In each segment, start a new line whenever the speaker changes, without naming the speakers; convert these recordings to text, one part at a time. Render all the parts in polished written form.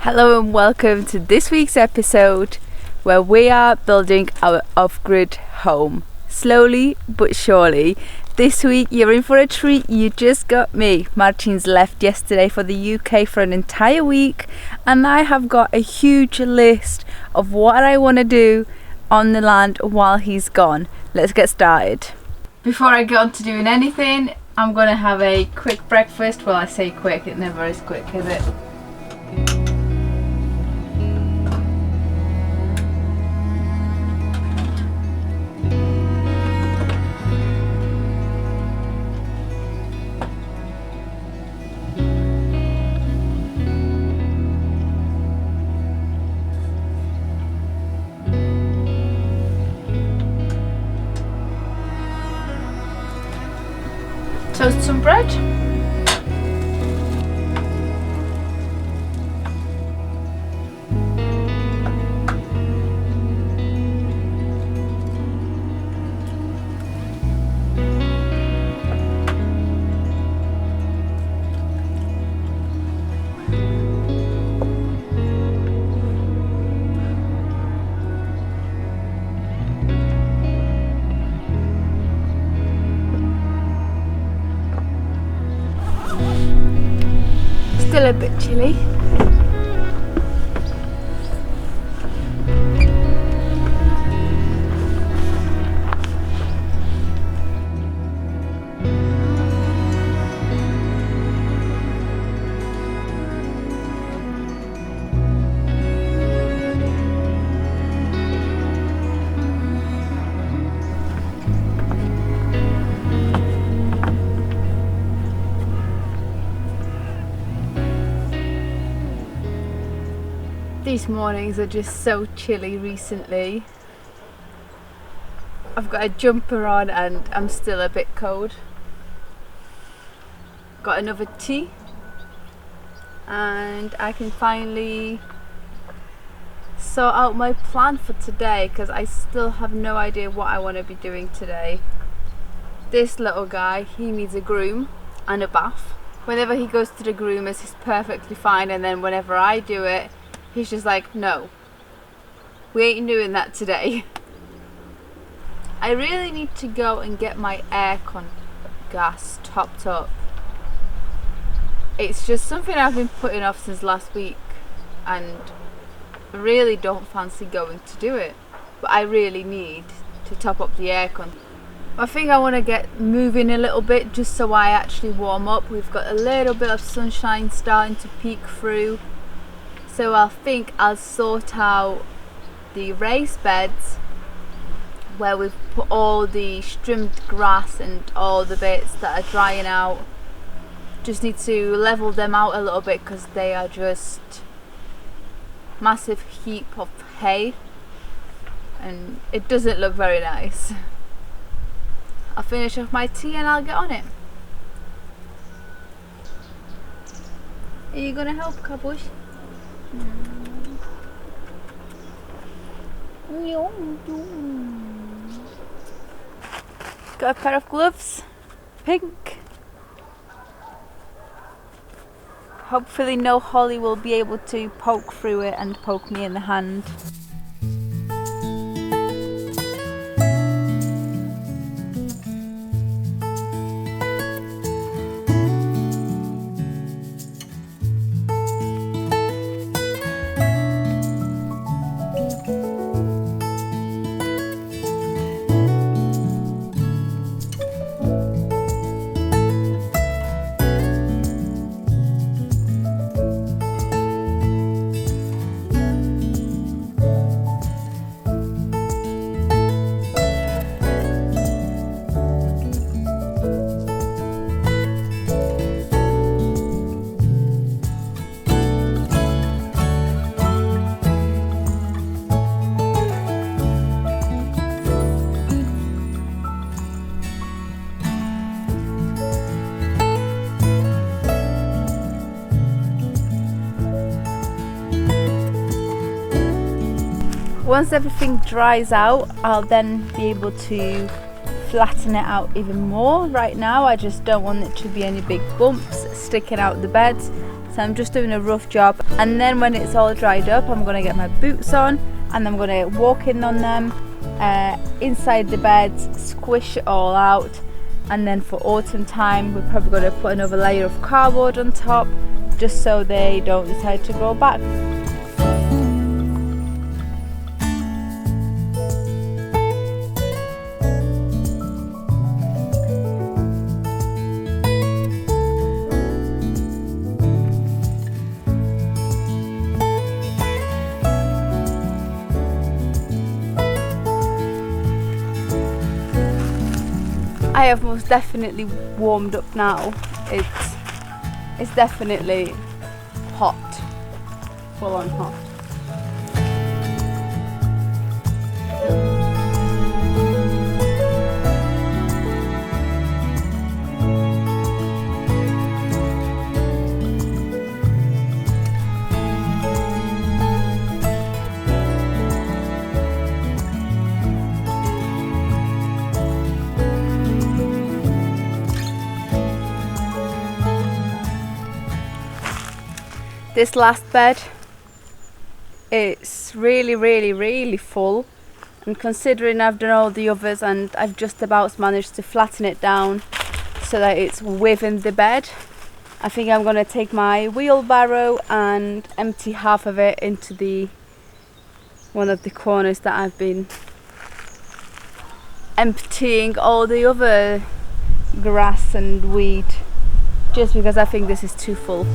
Hello and welcome to this week's episode where we are building our off-grid home. Slowly but surely. This week you're in for a treat, you just got me. Martin's left yesterday for the UK for an entire week and I have got a huge list of what I want to do on the land while he's gone. Let's get started. Before I get on to doing anything, I'm going to have a quick breakfast. Well, I say quick, it never is quick, is it? Toast some bread. Still a bit chilly. These mornings are just so chilly recently. I've got a jumper on and I'm still a bit cold. Got another tea and I can finally sort out my plan for today because I still have no idea what I want to be doing today. This little guy, he needs a groom and a bath. Whenever he goes to the groomers he's perfectly fine, and then whenever I do it he's just like, no, we ain't doing that today. I really need to go and get my aircon gas topped up. It's just something I've been putting off since last week and I really don't fancy going to do it. But I really need to top up the aircon. I think I want to get moving a little bit just so I actually warm up. We've got a little bit of sunshine starting to peek through. So I think I'll sort out the raised beds where we've put all the trimmed grass and all the bits that are drying out. Just need to level them out a little bit because they are just massive heap of hay and it doesn't look very nice. I'll finish off my tea and I'll get on it. Are you gonna help, Kabush? Got a pair of gloves, pink. Hopefully no Holly will be able to poke through it and poke me in the hand. Once everything dries out, I'll then be able to flatten it out even more. Right now I just don't want it to be any big bumps sticking out the beds, so I'm just doing a rough job, and then when it's all dried up I'm going to get my boots on and I'm going to walk in on them inside the beds, squish it all out, and then for autumn time we're probably going to put another layer of cardboard on top just so they don't decide to grow back. I have most definitely warmed up now. It's definitely hot, full on hot. This last bed, it's really full, and considering I've done all the others and I've just about managed to flatten it down so that it's within the bed, I think I'm going to take my wheelbarrow and empty half of it into one of the corners that I've been emptying all the other grass and weed, just because I think this is too full.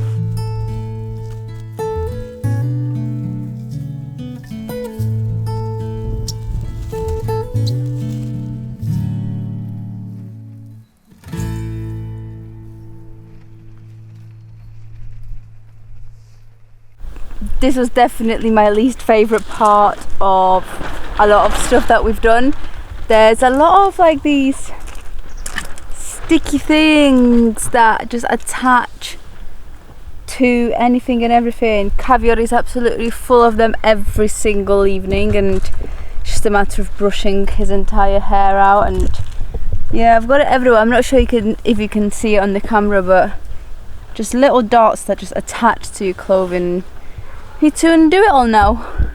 This was definitely my least favourite part of a lot of stuff that we've done. There's a lot of like these sticky things that just attach to anything and everything. Caviar is absolutely full of them every single evening, and it's just a matter of brushing his entire hair out. And yeah, I've got it everywhere. I'm not sure if you can see it on the camera, but just little dots that just attach to your clothing. Need to undo it all now.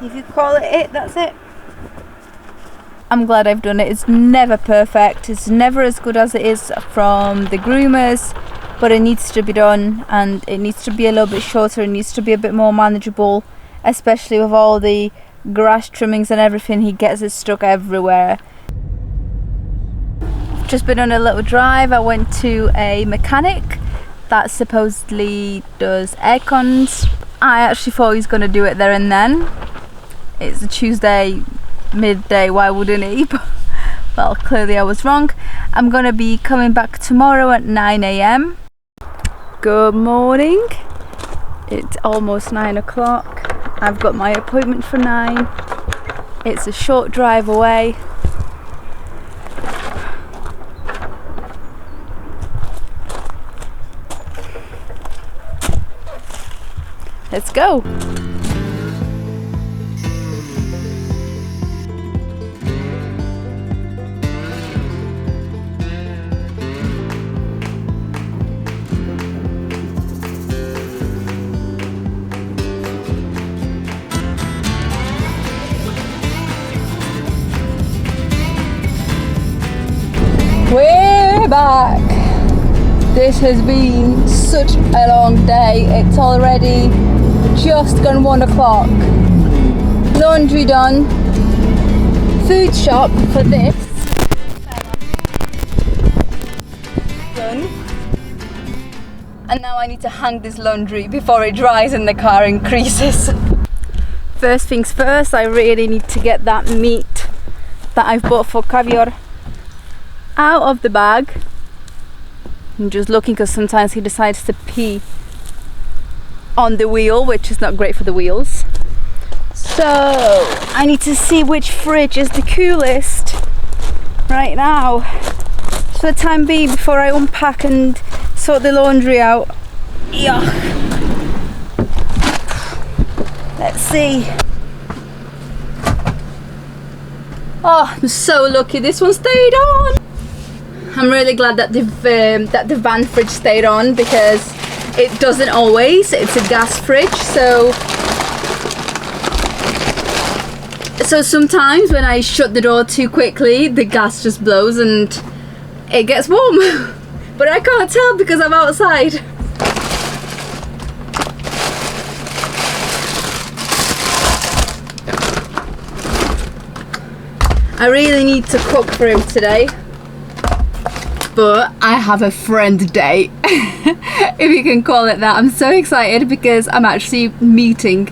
If you call it, that's it. I'm glad I've done it. It's never perfect. It's never as good as it is from the groomers, but it needs to be done, and it needs to be a little bit shorter. It needs to be a bit more manageable, especially with all the grass trimmings and everything. He gets it stuck everywhere. Just been on a little drive. I went to a mechanic that supposedly does air cons. I actually thought he was going to do it there and then. It's a Tuesday midday, why wouldn't he? Well, clearly I was wrong. I'm going to be coming back tomorrow at 9 AM. Good morning. It's almost 9 o'clock. I've got my appointment for 9. It's a short drive away. Let's go. This has been such a long day. It's already just gone 1 o'clock. Laundry done. Food shop for this. Done. And now I need to hang this laundry before it dries in the car and creases. First things first, I really need to get that meat that I've bought for caviar out of the bag. I'm just looking because sometimes he decides to pee on the wheel, which is not great for the wheels. So I need to see which fridge is the coolest right now for the time being before I unpack and sort the laundry out. Yuck. Let's see. Oh, I'm so lucky this one stayed on. I'm really glad that the van fridge stayed on, because it doesn't always. It's a gas fridge, so sometimes when I shut the door too quickly, the gas just blows and it gets warm. But I can't tell because I'm outside. I really need to cook for him today. But I have a friend day, if you can call it that. I'm so excited because I'm actually meeting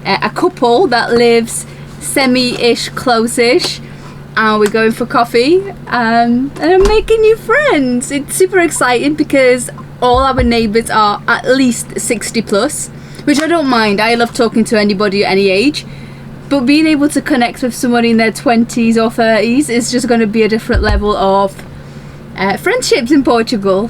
a couple that lives semi-ish close-ish, and we're going for coffee, and I'm making new friends. It's super exciting because all our neighbours are at least 60 plus, which I don't mind. I love talking to anybody at any age, but being able to connect with someone in their 20s or 30s is just going to be a different level of friendships in Portugal.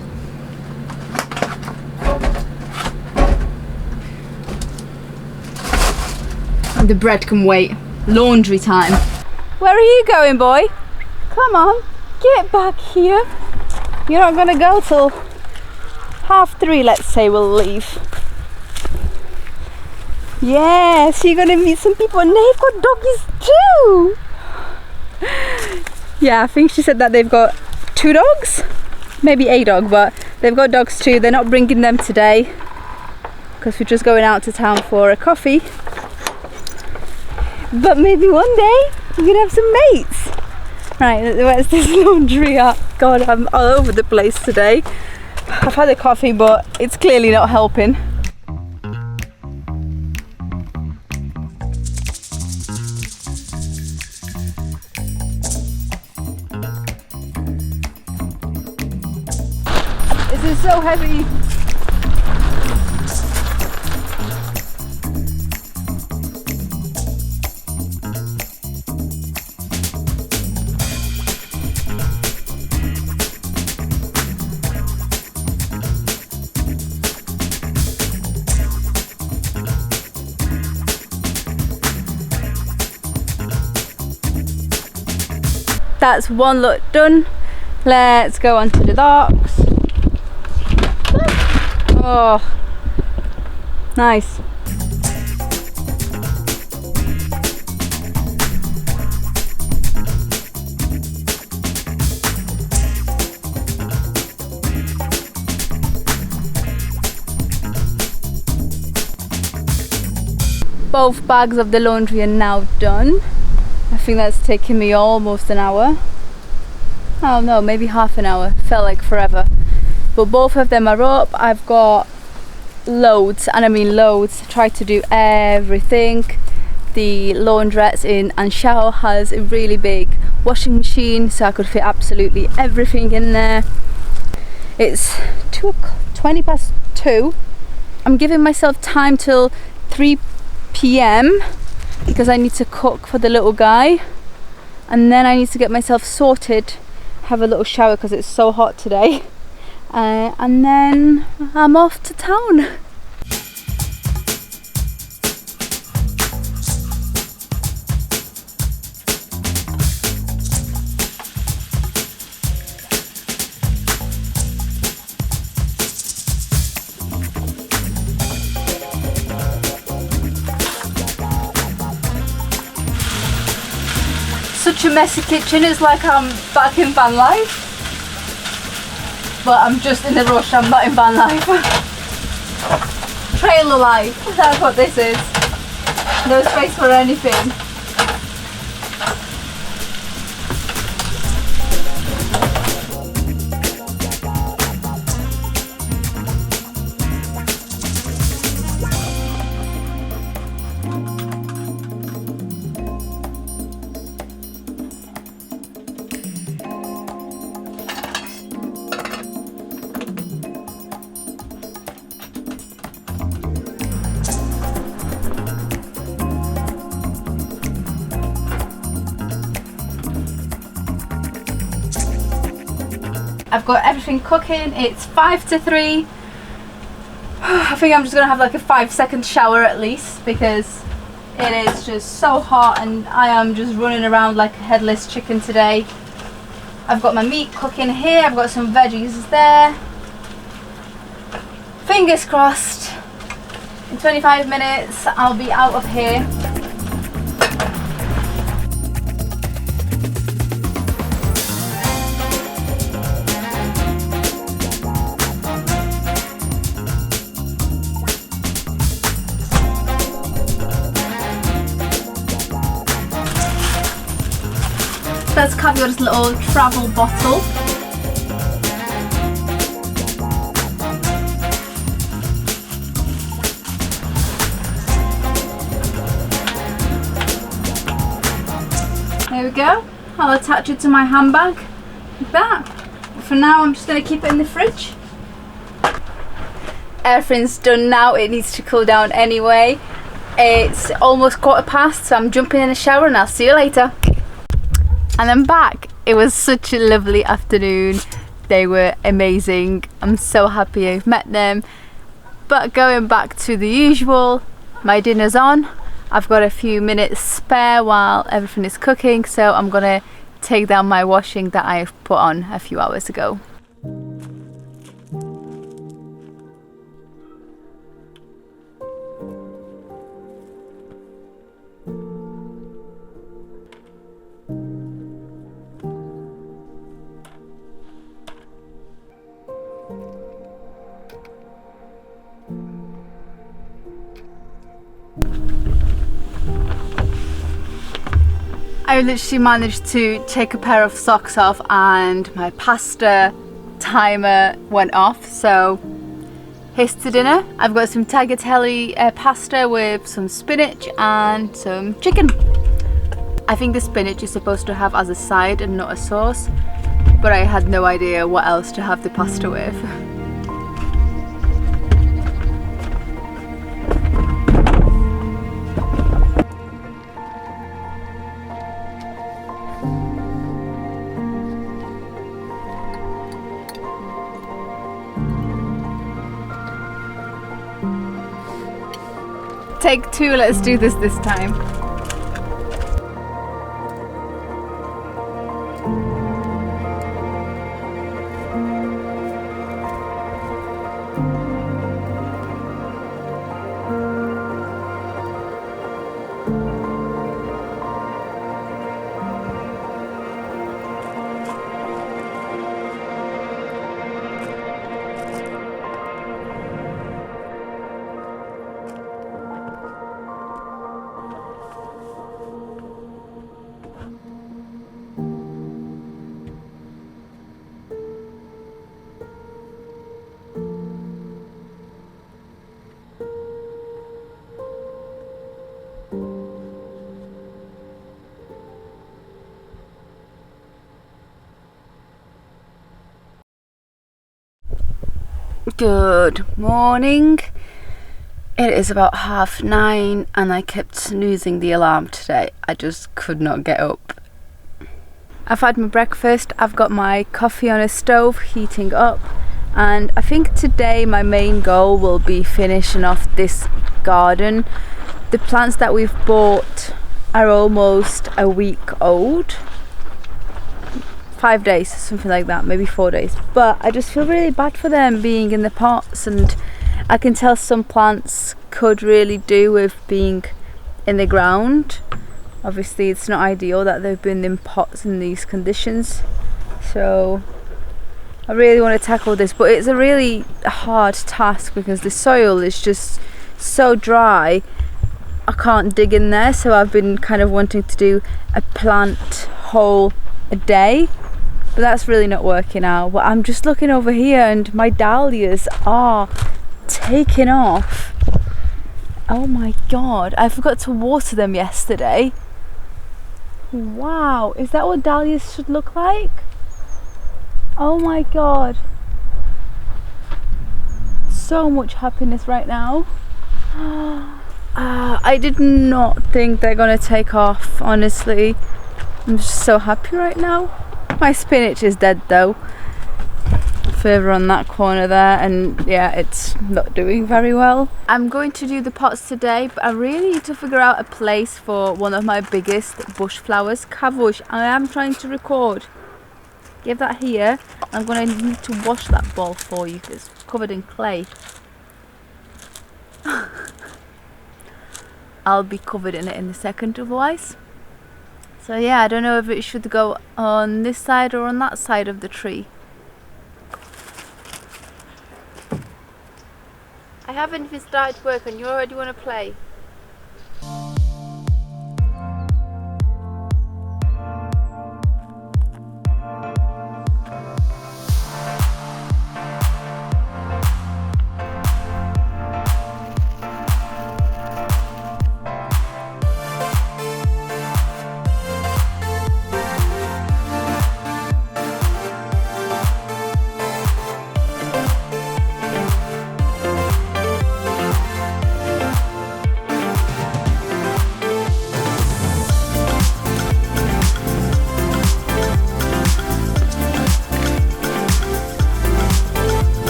And the bread can wait. Laundry time. Where are you going, boy? Come on, get back here. You're not gonna go till 3:30, let's say we'll leave. Yes, you're gonna meet some people, and they've got doggies too. Yeah, I think she said that they've got 2 dogs, maybe a dog, but they've got dogs too. They're not bringing them today because we're just going out to town for a coffee, but maybe one day we can have some mates. Right, where's this laundry at? God, I'm all over the place today. I've had a coffee, but it's clearly not helping. This is so heavy. That's one look done. Let's go on to the docks. Oh, nice. Both bags of the laundry are now done. I think that's taken me almost an hour. Oh no, maybe half an hour. Felt like forever. But both of them are up. I've got loads, and I mean loads. Tried to do everything. The laundrette in Anshao has a really big washing machine, so I could fit absolutely everything in there. It's 20 past 2. I'm giving myself time till 3 p.m. because I need to cook for the little guy, and then I need to get myself sorted, have a little shower because it's so hot today. And then I'm off to town. Such a messy kitchen, it's like I'm back in van life. but I'm just in the rush. I'm not in van life. Trailer life, that's what this is. No space for anything. I've got everything cooking. It's 5 to 3. I think I'm just gonna have like a 5-second shower at least, because it is just so hot and I am just running around like a headless chicken today. I've got my meat cooking here, I've got some veggies there. Fingers crossed, in 25 minutes I'll be out of here. Let's have your little travel bottle. There we go. I'll attach it to my handbag like that. For now I'm just going to keep it in the fridge. Everything's done now, it needs to cool down anyway. It's almost 1:15, so I'm jumping in the shower and I'll see you later. And I'm back. It was such a lovely afternoon. They were amazing. I'm so happy I've met them. But going back to the usual, my dinner's on. I've got a few minutes spare while everything is cooking, so I'm gonna take down my washing that I've put on a few hours ago. I literally managed to take a pair of socks off and my pasta timer went off, so here's to dinner. I've got some tagliatelle pasta with some spinach and some chicken. I think the spinach is supposed to have as a side and not a sauce, but I had no idea what else to have the pasta with. Take 2, let's do this time. Good morning. It is about 9:30 and I kept snoozing the alarm today. I just could not get up. I've had my breakfast, I've got my coffee on a stove heating up, and I think today my main goal will be finishing off this garden. The plants that we've bought are almost a week old. 5 days, something like that, maybe 4 days, but I just feel really bad for them being in the pots, and I can tell some plants could really do with being in the ground. Obviously it's not ideal that they've been in pots in these conditions, so I really want to tackle this, but it's a really hard task because the soil is just so dry. I can't dig in there, so I've been kind of wanting to do a plant hole a day, but that's really not working out. But I'm just looking over here and my dahlias are taking off. Oh my god, I forgot to water them yesterday. Wow, is that what dahlias should look like? Oh my god. So much happiness right now. I did not think they're gonna take off, honestly. I'm just so happy right now. My spinach is dead though. Further on that corner there, and yeah, it's not doing very well. I'm going to do the pots today, but I really need to figure out a place for one of my biggest bush flowers, cavush. I am trying to record. Give that here. I'm going to need to wash that bowl for you because it's covered in clay. I'll be covered in it in a second otherwise. So yeah, I don't know if it should go on this side or on that side of the tree. I haven't even started work and you already want to play.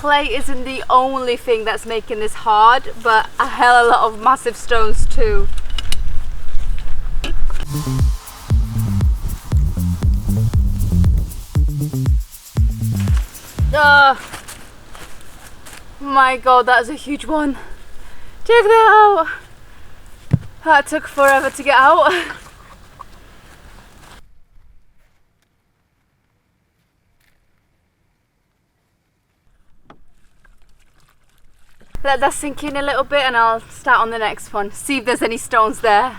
Clay isn't the only thing that's making this hard, but a hell of a lot of massive stones too. My god, that's a huge one. Check that out. That took forever to get out. Let that sink in a little bit and I'll start on the next one. See if there's any stones there.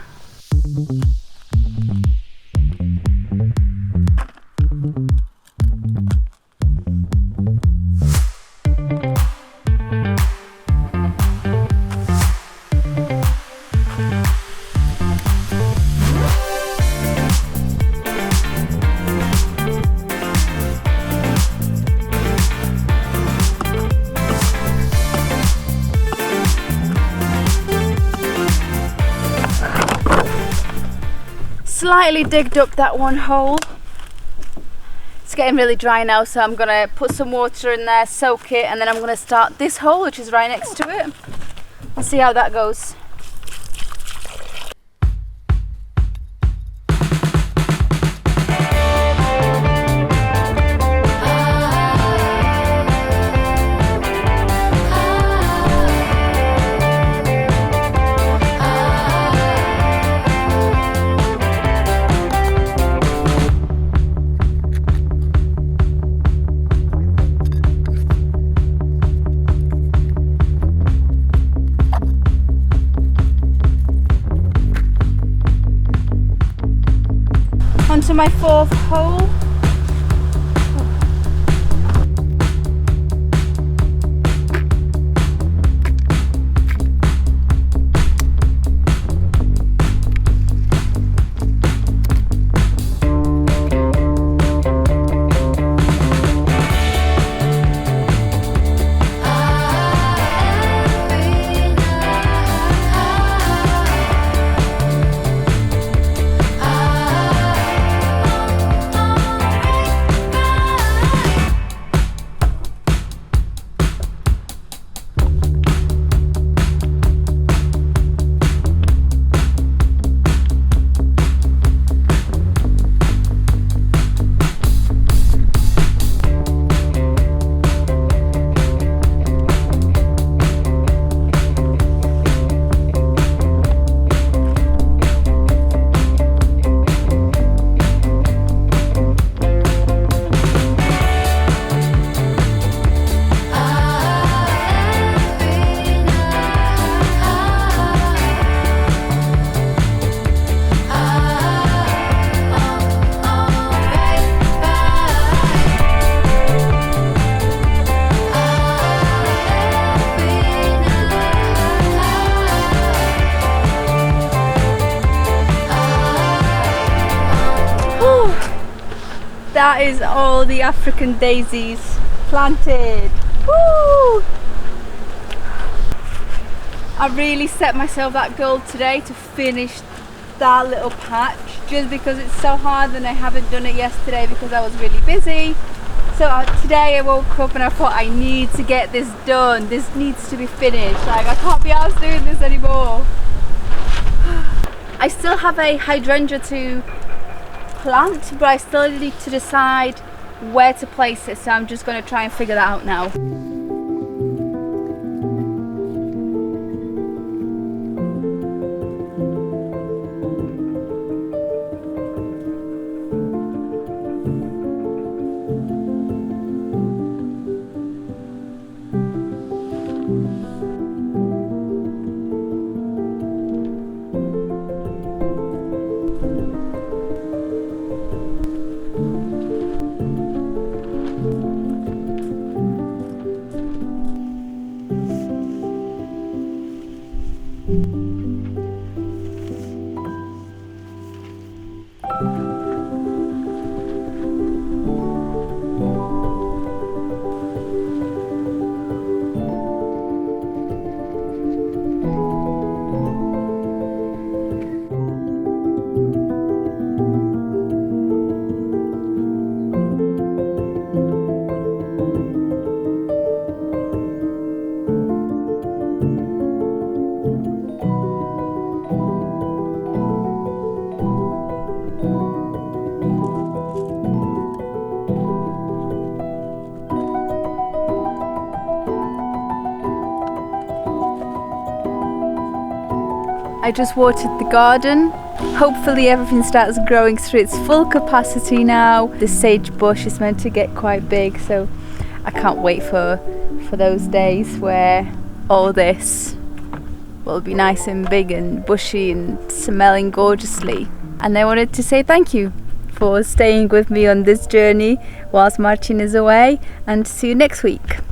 Slightly digged up that one hole. It's getting really dry now, so I'm gonna put some water in there, soak it, and then I'm gonna start this hole, which is right next to it, and see how that goes. Onto my fourth hole. that is all the African daisies planted. Woo! I really set myself that goal today to finish that little patch, just because it's so hard and I haven't done it yesterday because I was really busy. So today I woke up and I thought I need to get this done. This needs to be finished. Like, I can't be arsed doing this anymore. I still have a hydrangea to plant, but I still need to decide where to place it, so I'm just going to try and figure that out now. I just watered the garden. Hopefully everything starts growing through its full capacity now. The sage bush is meant to get quite big, so I can't wait for those days where all this will be nice and big and bushy and smelling gorgeously. And I wanted to say thank you for staying with me on this journey whilst Martin is away, and see you next week.